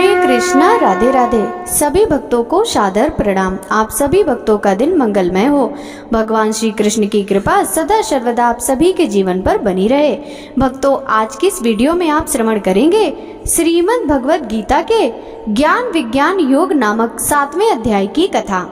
कृष्णा, राधे राधे। सभी भक्तों को सादर प्रणाम। आप सभी भक्तों का दिन मंगलमय हो। भगवान श्री कृष्ण की कृपा सदा सर्वदा आप सभी के जीवन पर बनी रहे। भक्तों, आज की इस वीडियो में आप श्रवण करेंगे श्रीमद् भगवद गीता के ज्ञान विज्ञान योग नामक 7वें अध्याय की कथा।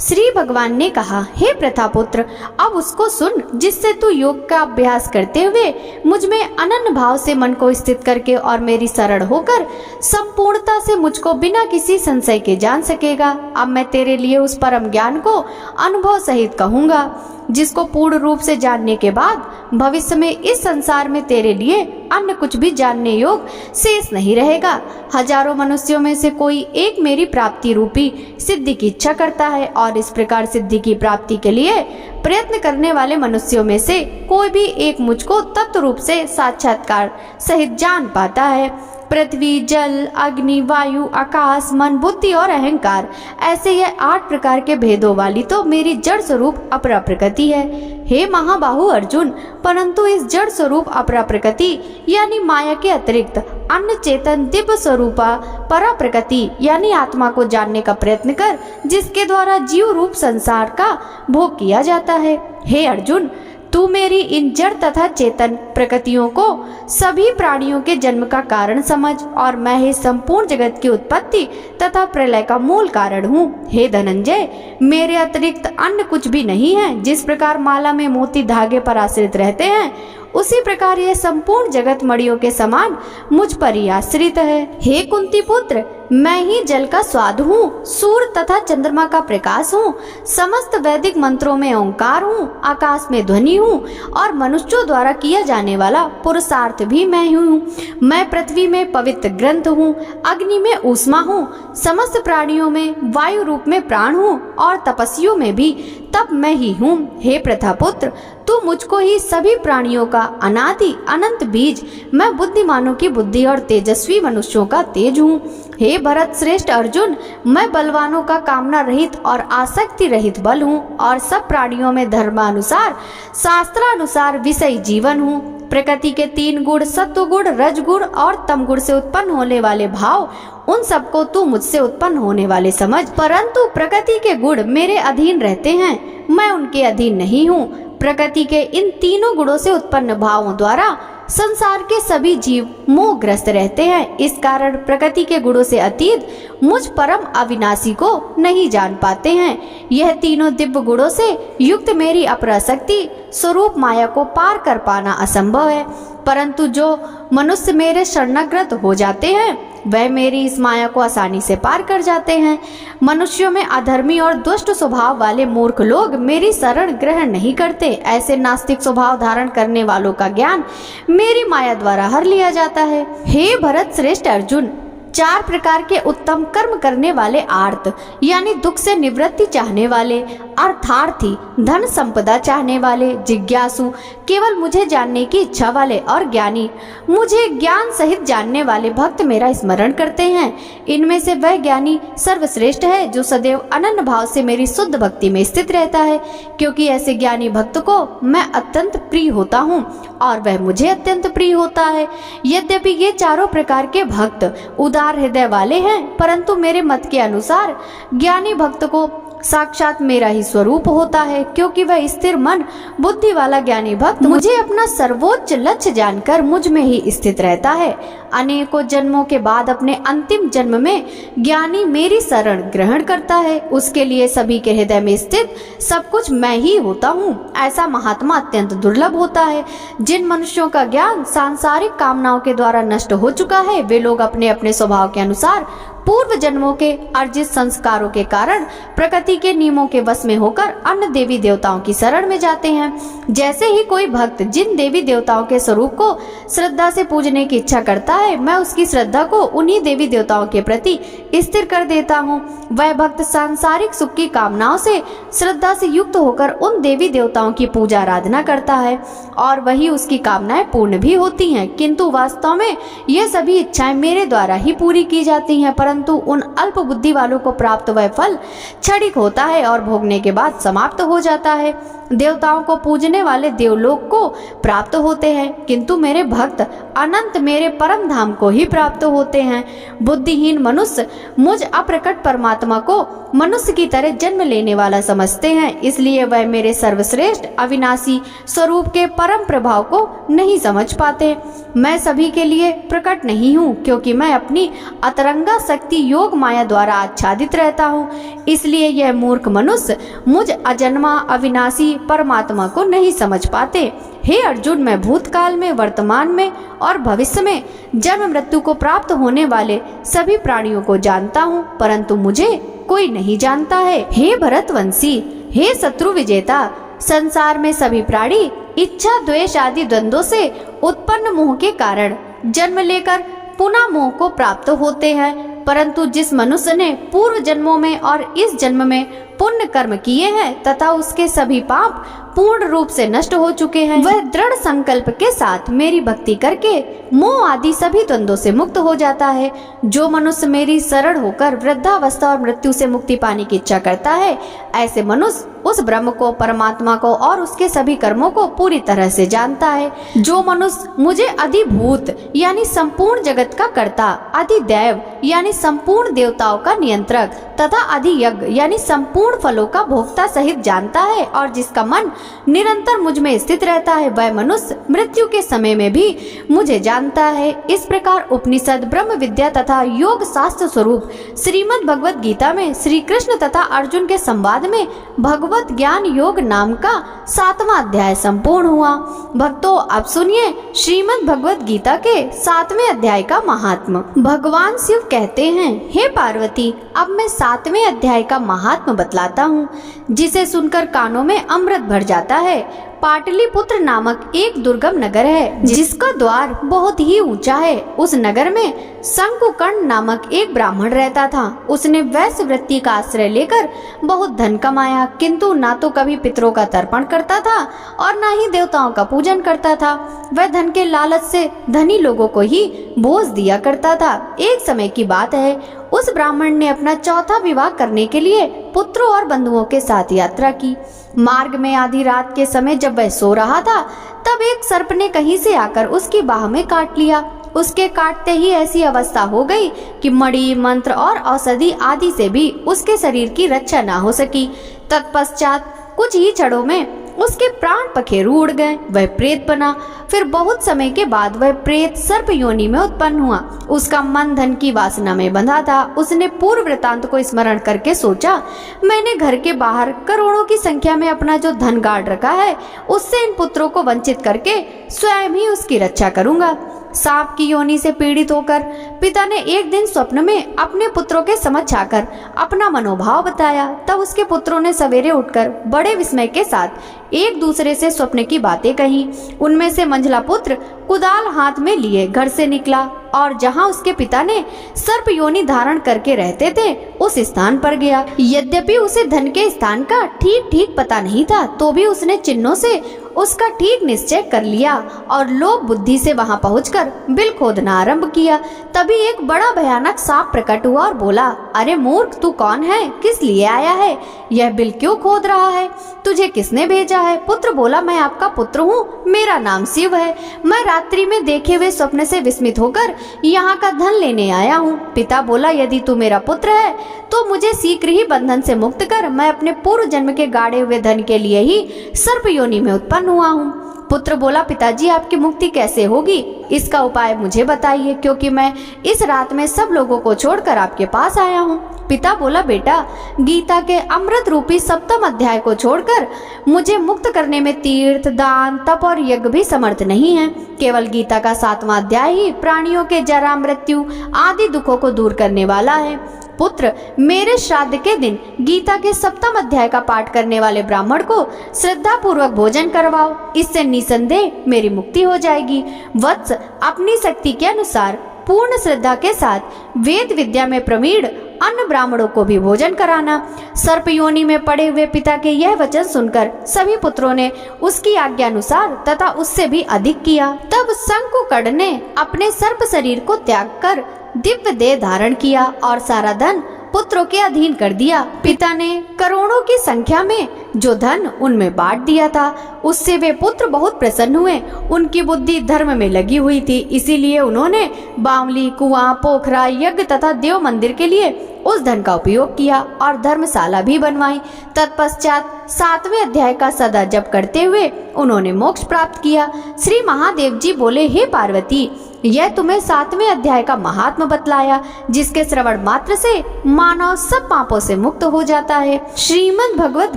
श्री भगवान ने कहा, हे प्रथापुत्र, अब उसको सुन जिससे तू योग का अभ्यास करते हुए मुझ में अनन्य भाव से मन को स्थित करके और मेरी शरण होकर संपूर्णता से मुझको बिना किसी संशय के जान सकेगा। अब मैं तेरे लिए उस परम ज्ञान को अनुभव सहित कहूँगा जिसको पूर्ण रूप से जानने के बाद भविष्य में इस संसार में तेरे लिए अन्य कुछ भी जानने योग शेष नहीं रहेगा। हजारों मनुष्यों में से कोई एक मेरी प्राप्ति रूपी सिद्धि की इच्छा करता है और इस प्रकार सिद्धि की प्राप्ति के लिए प्रयत्न करने वाले मनुष्यों में से कोई भी एक मुझको तत्व रूप से साक्षात्कार सहित जान पाता है। पृथ्वी, जल, अग्नि, वायु, आकाश, मन, बुद्धि और अहंकार, ऐसे यह 8 प्रकार के भेदों वाली तो मेरी जड़ स्वरूप अपरा प्रकृति है। हे महाबाहु अर्जुन, परंतु इस जड़ स्वरूप अपरा प्रकृति यानी माया के अतिरिक्त अन्य चेतन दिव्य स्वरूपा परा प्रकृति यानी आत्मा को जानने का प्रयत्न कर, जिसके द्वारा जीव रूप संसार का भोग किया जाता है। हे अर्जुन, तू मेरी इन जड़ तथा चेतन प्रकृतियों को सभी प्राणियों के जन्म का कारण समझ और मैं ही संपूर्ण जगत की उत्पत्ति तथा प्रलय का मूल कारण हूँ। हे धनंजय, मेरे अतिरिक्त अन्य कुछ भी नहीं है। जिस प्रकार माला में मोती धागे पर आश्रित रहते हैं, उसी प्रकार यह संपूर्ण जगत मड़ियों के समान मुझ पर ही आश्रित है। हे कुंती पुत्र, मैं ही जल का स्वाद हूँ, सूर्य तथा चंद्रमा का प्रकाश हूँ, समस्त वैदिक मंत्रों में ओंकार हूँ, आकाश में ध्वनि हूँ और मनुष्यों द्वारा किया जाने वाला पुरुषार्थ भी मैं हूँ। मैं पृथ्वी में पवित्र ग्रंथ हूँ, अग्नि में ऊष्मा हूँ, समस्त प्राणियों में वायु रूप में प्राण हूँ और तपस्वियों में भी तब मैं ही हूँ। हे प्रथापुत्र, तू मुझको ही सभी प्राणियों का अनादि अनंत बीज, मैं बुद्धिमानों की बुद्धि और तेजस्वी मनुष्यों का तेज हूँ। हे भरत श्रेष्ठ अर्जुन, मैं बलवानों का कामना रहित और आसक्ति रहित बल हूँ और सब प्राणियों में धर्मानुसार शास्त्रानुसार विषय जीवन हूँ। प्रकृति के 3 गुण सत्व गुण, रज गुण और तम गुण से उत्पन्न होने वाले भाव, उन सबको तू मुझसे उत्पन्न होने वाले समझ। परंतु प्रकृति के गुण मेरे अधीन रहते हैं, मैं उनके अधीन नहीं हूँ। प्रकृति के इन तीनों गुणों से उत्पन्न भावों द्वारा संसार के सभी जीव मोहग्रस्त रहते हैं। इस कारण प्रकृति के गुणों से अतीत मुझ परम अविनाशी को नहीं जान पाते हैं। यह तीनों दिव्य गुणों से युक्त मेरी अपराशक्ति स्वरूप माया को पार कर पाना असंभव है। परंतु जो मनुष्य मेरे शरणागत हो जाते हैं, वह मेरी इस माया को आसानी से पार कर जाते हैं। मनुष्यों में अधर्मी और दुष्ट स्वभाव वाले मूर्ख लोग मेरी शरण ग्रहण नहीं करते। ऐसे नास्तिक स्वभाव धारण करने वालों का ज्ञान मेरी माया द्वारा हर लिया जाता है। हे भरत श्रेष्ठ अर्जुन, 4 प्रकार के उत्तम कर्म करने वाले आर्त यानी दुख से निवृत्ति चाहने वाले, अर्थार्थी धन संपदा चाहने वाले, जिज्ञासु केवल मुझे जानने की इच्छा वाले और ज्ञानी मुझे ज्ञान सहित जानने वाले भक्त मेरा स्मरण करते हैं। इनमें से वह ज्ञानी सर्वश्रेष्ठ है जो सदैव अनन्य भाव से मेरी शुद्ध भक्ति में स्थित रहता है, क्योंकि ऐसे ज्ञानी भक्त को मैं अत्यंत प्रिय होता हूँ और वह मुझे अत्यंत प्रिय होता है। यद्यपि ये चारों प्रकार के भक्त उदार हृदय वाले हैं, परंतु मेरे मत के अनुसार ज्ञानी भक्त को साक्षात मेरा ही स्वरूप होता है, क्योंकि वह स्थिर मन बुद्धि वाला ज्ञानी भक्त मुझे अपना सर्वोच्च लक्ष्य जानकर मुझ में ही स्थित रहता है। अनेकों जन्मों के बाद अपने अंतिम जन्म में ज्ञानी मेरी शरण ग्रहण करता है। उसके लिए सभी के हृदय में स्थित सब कुछ मैं ही होता हूँ। ऐसा महात्मा अत्यंत दुर्लभ होता है। जिन मनुष्यों का ज्ञान सांसारिक कामनाओं के द्वारा नष्ट हो चुका है, वे लोग अपने अपने स्वभाव के अनुसार पूर्व जन्मों के अर्जित संस्कारों के कारण प्रकृति के नियमों के वश में होकर अन्य देवी देवताओं की शरण में जाते हैं। जैसे ही कोई भक्त जिन देवी देवताओं के स्वरूप को श्रद्धा से पूजने की इच्छा करता है, मैं उसकी श्रद्धा को उन्हीं देवी देवताओं के प्रति स्थिर कर देता हूँ। वह भक्त सांसारिक सुख की कामनाओं से श्रद्धा से युक्त होकर उन देवी देवताओं की पूजा आराधना करता है और वही उसकी कामनाएं पूर्ण भी होती हैं। किंतु वास्तव में ये सभी इच्छाएं मेरे द्वारा ही पूरी की जाती हैं, परंतु उन अल्प बुद्धि वालों को प्राप्त वह फल क्षणिक होता है और भोगने के बाद समाप्त हो जाता है। देवताओं को पूजने वाले देवलोक को प्राप्त होते हैं, किंतु मेरे भक्त अनंत मेरे परम धाम को ही प्राप्त होते हैं। बुद्धिहीन मनुष्य मुझ अप्रकट परमात्मा को मनुष्य की तरह जन्म लेने वाला समझते हैं, इसलिए वह मेरे सर्वश्रेष्ठ अविनाशी स्वरूप के परम प्रभाव को नहीं समझ पाते। मैं सभी के लिए प्रकट नहीं हूँ, क्योंकि मैं अपनी अतरंगा शक्ति योग माया द्वारा आच्छादित रहता हूँ। इसलिए यह मूर्ख मनुष्य मुझ अजन्मा अविनाशी परमात्मा को नहीं समझ पाते। हे अर्जुन, मैं भूतकाल में, वर्तमान में और भविष्य में जन्म मृत्यु को प्राप्त होने वाले सभी प्राणियों को जानता हूँ, परंतु मुझे कोई नहीं जानता है। हे भरतवंशी, हे शत्रु विजेता, संसार में सभी प्राणी इच्छा द्वेष आदि द्वंद्वों से उत्पन्न मोह के कारण जन्म लेकर पुनः मोह को प्राप्त होते हैं, परंतु जिस मनुष्य ने पूर्व जन्मों में और इस जन्म में पुण्य कर्म किए हैं तथा उसके सभी पाप पूर्ण रूप से नष्ट हो चुके हैं, वह दृढ़ संकल्प के साथ मेरी भक्ति करके मोह आदि सभी द्वंद्वों से मुक्त हो जाता है। जो मनुष्य मेरी शरण होकर वृद्धावस्था और मृत्यु से मुक्ति पाने की इच्छा करता है, ऐसे मनुष्य उस ब्रह्म को, परमात्मा को और उसके सभी कर्मों को पूरी तरह से जानता है। जो मनुष्य मुझे अधिभूत यानी संपूर्ण जगत का कर्ता, अधिदैव यानी संपूर्ण देवताओं का नियंत्रक तथा अधियज्ञ यानी संपूर्ण फलों का भोक्ता सहित जानता है और जिसका मन निरंतर मुझ में स्थित रहता है, वह मनुष्य मृत्यु के समय में भी मुझे जानता है। इस प्रकार उपनिषद, ब्रह्म विद्या तथा योग शास्त्र स्वरूप श्रीमद् भगवत गीता में श्री कृष्ण तथा अर्जुन के संवाद में भगवत ज्ञान योग नाम का 7वां अध्याय संपूर्ण हुआ। भक्तों, अब सुनिए श्रीमद् भगवत गीता के 7वें अध्याय का महात्म। भगवान शिव कहते हैं, हे पार्वती, अब मैं 7वें अध्याय का महात्म बतलाता हूँ, जिसे सुनकर कानों में अमृत भर जाता है। पाटलिपुत्र नामक एक दुर्गम नगर है, जिसका द्वार बहुत ही ऊंचा है। उस नगर में शंकुकर्ण नामक एक ब्राह्मण रहता था। उसने वैश्य वृत्ति का आश्रय लेकर बहुत धन कमाया, किंतु ना तो कभी पितरों का तर्पण करता था और ना ही देवताओं का पूजन करता था। वह धन के लालच से धनी लोगों को ही बोझ दिया करता था। एक समय की बात है, उस ब्राह्मण ने अपना चौथा विवाह करने के लिए पुत्रों और बंधुओं के साथ यात्रा की। मार्ग में आधी रात के समय जब वह सो रहा था, तब एक सर्प ने कहीं से आकर उसकी बाह में काट लिया। उसके काटते ही ऐसी अवस्था हो गई कि मणि, मंत्र और औषधि आदि से भी उसके शरीर की रक्षा न हो सकी। तत्पश्चात कुछ ही क्षणों में उसके प्राण पखेरु उड़ गए। वह प्रेत बना। फिर बहुत समय के बाद वह प्रेत सर्प योनि में उत्पन्न हुआ। उसका मन धन की वासना में बंधा था। उसने पूर्व वृतांत को स्मरण करके सोचा, मैंने घर के बाहर करोड़ों की संख्या में अपना जो धन गाड़ रखा है, उससे इन पुत्रों को वंचित करके स्वयं ही उसकी रक्षा करूंगा। सांप की योनि से पीड़ित होकर पिता ने एक दिन स्वप्न में अपने पुत्रों के समक्ष आकर अपना मनोभाव बताया। तब उसके पुत्रों ने सवेरे उठकर बड़े विस्मय के साथ एक दूसरे से स्वप्न की बातें कही। उनमें से मंझला पुत्र कुदाल हाथ में लिए घर से निकला और जहां उसके पिता ने सर्प योनि धारण करके रहते थे, उस स्थान पर गया। यद्यपि उसे धन के स्थान का ठीक पता नहीं था, तो भी उसने चिन्हों से उसका ठीक निश्चय कर लिया और लोभ बुद्धि से वहां पहुंचकर बिल खोदना आरंभ किया। तभी एक बड़ा भयानक सांप प्रकट हुआ और बोला, अरे मूर्ख, तू कौन है? किस लिए आया है? यह बिल क्यों खोद रहा है? तुझे किसने भेजा है? पुत्र बोला, मैं आपका पुत्र हूँ, मेरा नाम शिव है। मैं रात्रि में देखे हुए स्वप्न से विस्मित होकर यहाँ का धन लेने आया हूँ। पिता बोला, यदि तू मेरा पुत्र है तो मुझे शीघ्र ही बंधन से मुक्त कर। मैं अपने पूर्व जन्म के गाड़े हुए धन के लिए ही सर्प योनि में उत्पन्न हुआ हूँ। पुत्र बोला, पिताजी, आपकी मुक्ति कैसे होगी? इसका उपाय मुझे बताइए, क्योंकि मैं इस रात में सब लोगों को छोड़कर आपके पास आया हूँ। पिता बोला, बेटा, गीता के अमृत रूपी 7वें अध्याय को छोड़कर मुझे मुक्त करने में तीर्थ, दान, तप और यज्ञ भी समर्थ नहीं है। केवल गीता का 7वां अध्याय ही प्राणियों के जरा, मृत्यु आदि दुखों को दूर करने वाला है। पुत्र, मेरे श्राद्ध के दिन गीता के 7वें अध्याय का पाठ करने वाले ब्राह्मण को श्रद्धा पूर्वक भोजन करवाओ। इससे निसंदेह मेरी मुक्ति हो जाएगी। वत्स, अपनी शक्ति के अनुसार पूर्ण श्रद्धा के साथ वेद विद्या में प्रवीण अन्य ब्राह्मणों को भी भोजन कराना। सर्प योनि में पड़े हुए पिता के यह वचन सुनकर सभी पुत्रों ने उसकी आज्ञा अनुसार तथा उससे भी अधिक किया। तब शंकुकर्ण ने अपने सर्प शरीर को त्याग कर दिव्य देह धारण किया और सारा धन पुत्रों के अधीन कर दिया। पिता ने करोड़ों की संख्या में जो धन उनमें बांट दिया था, उससे वे पुत्र बहुत प्रसन्न हुए। उनकी बुद्धि धर्म में लगी हुई थी, इसीलिए उन्होंने बावली, कुआं, पोखरा, यज्ञ तथा देव मंदिर के लिए उस धन का उपयोग किया और धर्मशाला भी बनवाई। तत्पश्चात 7वें अध्याय का सदा जप करते हुए उन्होंने मोक्ष प्राप्त किया। श्री महादेव जी बोले, हे पार्वती, यह तुम्हें 7वें अध्याय का महात्मा बतलाया, जिसके श्रवण मात्र से मानव सब पापों से मुक्त हो जाता है। श्रीमद् भगवत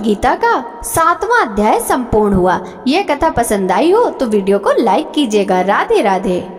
गीता का 7वां अध्याय संपूर्ण हुआ। यह कथा पसंद आई हो तो वीडियो को लाइक कीजिएगा। राधे राधे।